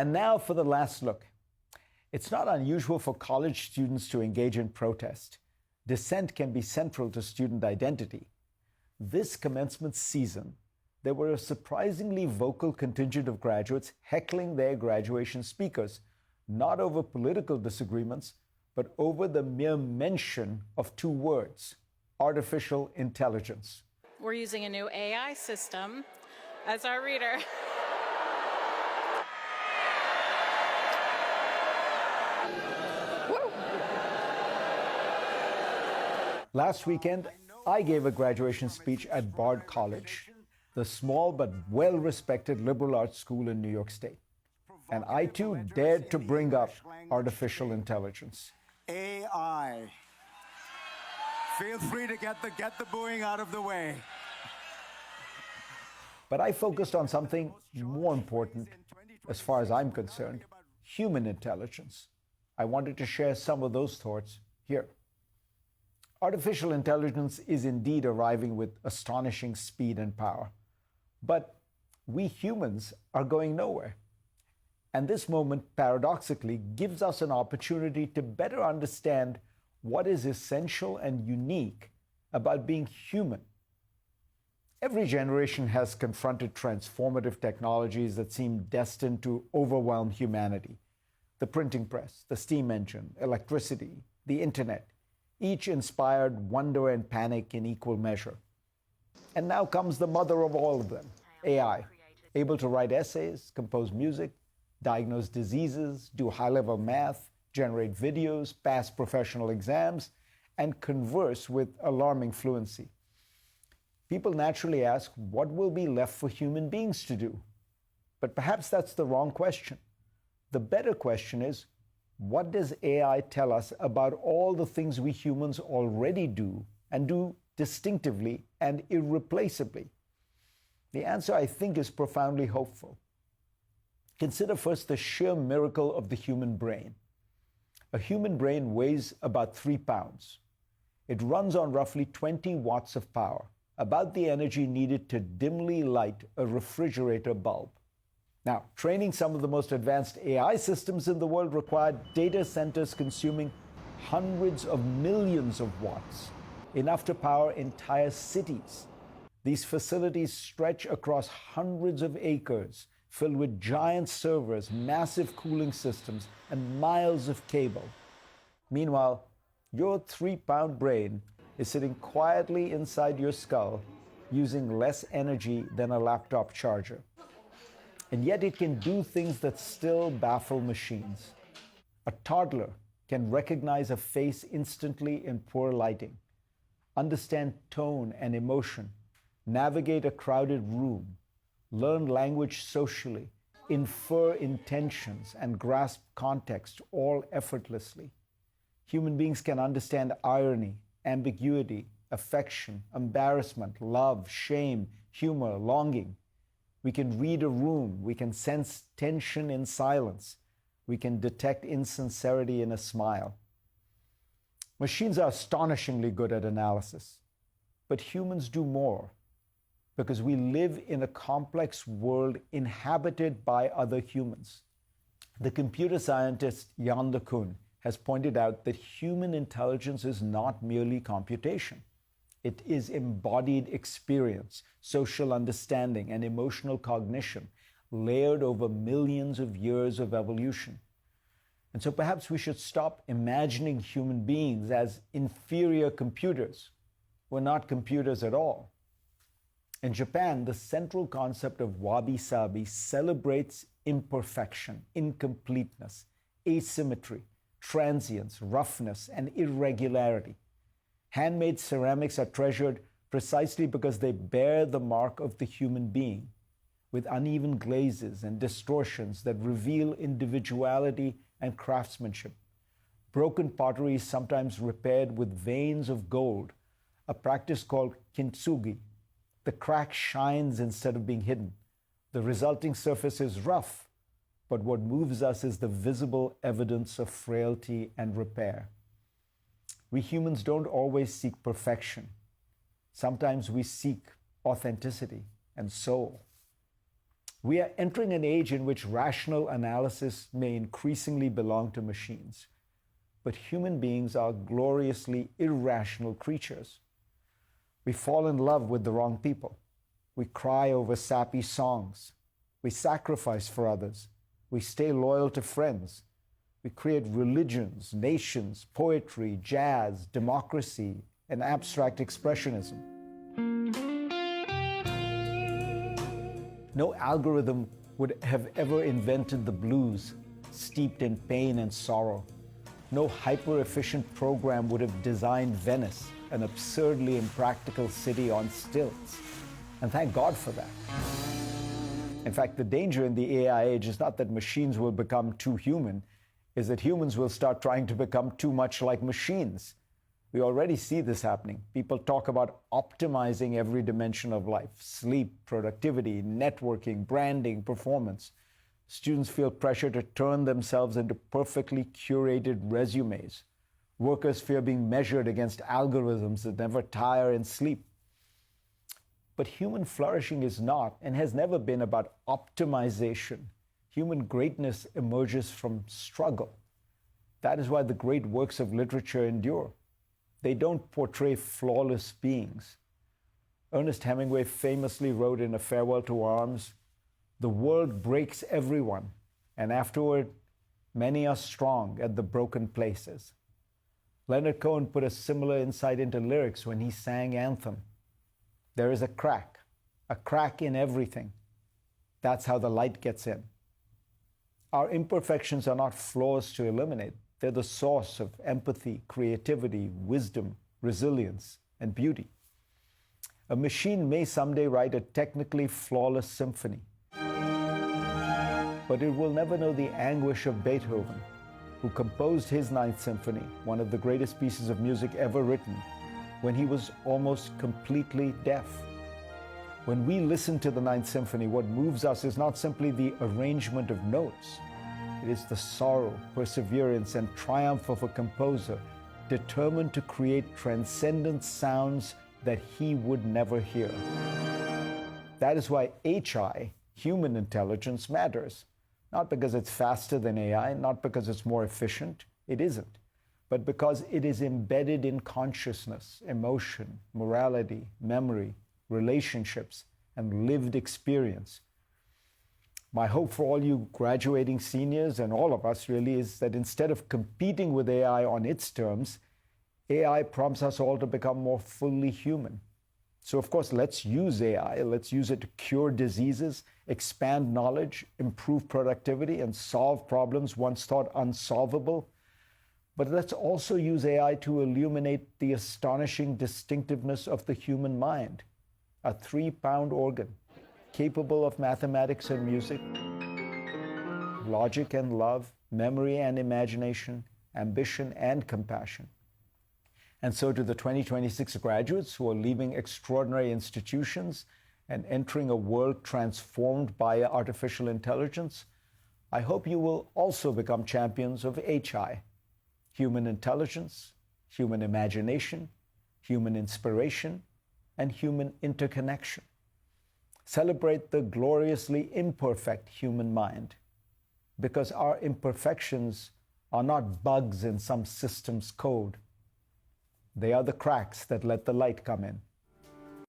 And now for the last look. It's not unusual for college students to engage in protest. Dissent can be central to student identity. This commencement season, there were a surprisingly vocal contingent of graduates heckling their graduation speakers, not over political disagreements, but over the mere mention of two words: artificial intelligence. We're using a new AI system as our reader. Last weekend, I gave a graduation speech at Bard College, the small but well-respected liberal arts school in New York State. And I too dared to bring up artificial intelligence. AI. Feel free to get the booing out of the way. But I focused on something more important, as far as I'm concerned: human intelligence. I wanted to share some of those thoughts here. Artificial intelligence is indeed arriving with astonishing speed and power. But we humans are going nowhere. And this moment, paradoxically, gives us an opportunity to better understand what is essential and unique about being human. Every generation has confronted transformative technologies that seem destined to overwhelm humanity. The printing press, the steam engine, electricity, the internet, each inspired wonder and panic in equal measure. And now comes the mother of all of them, AI, able to write essays, compose music, diagnose diseases, do high-level math, generate videos, pass professional exams, and converse with alarming fluency. People naturally ask, what will be left for human beings to do? But perhaps that's the wrong question. The better question is, what does AI tell us about all the things we humans already do, and do distinctively and irreplaceably? The answer, I think, is profoundly hopeful. Consider first the sheer miracle of the human brain. A human brain weighs about 3 pounds. It runs on roughly 20 watts of power, about the energy needed to dimly light a refrigerator bulb. Now, training some of the most advanced AI systems in the world required data centers consuming hundreds of millions of watts, enough to power entire cities. These facilities stretch across hundreds of acres, filled with giant servers, massive cooling systems, and miles of cable. Meanwhile, your 3-pound brain is sitting quietly inside your skull, using less energy than a laptop charger. And yet it can do things that still baffle machines. A toddler can recognize a face instantly in poor lighting, understand tone and emotion, navigate a crowded room, learn language socially, infer intentions, and grasp context, all effortlessly. Human beings can understand irony, ambiguity, affection, embarrassment, love, shame, humor, longing. We can read a room. We can sense tension in silence. We can detect insincerity in a smile. Machines are astonishingly good at analysis, but humans do more, because we live in a complex world inhabited by other humans. The computer scientist Yann LeCun has pointed out that human intelligence is not merely computation. It is embodied experience, social understanding, and emotional cognition, layered over millions of years of evolution. And so perhaps we should stop imagining human beings as inferior computers. We're not computers at all. In Japan, the central concept of wabi-sabi celebrates imperfection, incompleteness, asymmetry, transience, roughness, and irregularity. Handmade ceramics are treasured precisely because they bear the mark of the human being, with uneven glazes and distortions that reveal individuality and craftsmanship. Broken pottery is sometimes repaired with veins of gold, a practice called kintsugi. The crack shines instead of being hidden. The resulting surface is rough, but what moves us is the visible evidence of frailty and repair. We humans don't always seek perfection. Sometimes we seek authenticity and soul. We are entering an age in which rational analysis may increasingly belong to machines. But human beings are gloriously irrational creatures. We fall in love with the wrong people. We cry over sappy songs. We sacrifice for others. We stay loyal to friends. We create religions, nations, poetry, jazz, democracy, and abstract expressionism. No algorithm would have ever invented the blues, steeped in pain and sorrow. No hyper-efficient program would have designed Venice, an absurdly impractical city on stilts. And thank God for that. In fact, the danger in the AI age is not that machines will become too human, is that humans will start trying to become too much like machines. We already see this happening. People talk about optimizing every dimension of life: sleep, productivity, networking, branding, performance. Students feel pressure to turn themselves into perfectly curated resumes. Workers fear being measured against algorithms that never tire and sleep. But human flourishing is not and has never been about optimization. Human greatness emerges from struggle. That is why the great works of literature endure. They don't portray flawless beings. Ernest Hemingway famously wrote in A Farewell to Arms, "The world breaks everyone, and afterward, many are strong at the broken places." Leonard Cohen put a similar insight into lyrics when he sang Anthem. There is a crack in everything. That's how the light gets in. Our imperfections are not flaws to eliminate. They're the source of empathy, creativity, wisdom, resilience, and beauty. A machine may someday write a technically flawless symphony, but it will never know the anguish of Beethoven, who composed his Ninth Symphony, one of the greatest pieces of music ever written, when he was almost completely deaf. When we listen to the Ninth Symphony, what moves us is not simply the arrangement of notes. It is the sorrow, perseverance, and triumph of a composer determined to create transcendent sounds that he would never hear. That is why HI, human intelligence, matters. Not because it's faster than AI, not because it's more efficient. It isn't. But because it is embedded in consciousness, emotion, morality, memory, relationships, and lived experience. My hope for all you graduating seniors and all of us really is that instead of competing with AI on its terms, AI prompts us all to become more fully human. So of course, let's use AI. Let's use it to cure diseases, expand knowledge, improve productivity, and solve problems once thought unsolvable. But let's also use AI to illuminate the astonishing distinctiveness of the human mind, a 3-pound organ capable of mathematics and music, logic and love, memory and imagination, ambition and compassion. And so to the 2026 graduates who are leaving extraordinary institutions and entering a world transformed by artificial intelligence, I hope you will also become champions of HI, human intelligence, human imagination, human inspiration, and human interconnection. Celebrate the gloriously imperfect human mind, because our imperfections are not bugs in some system's code. They are the cracks that let the light come in.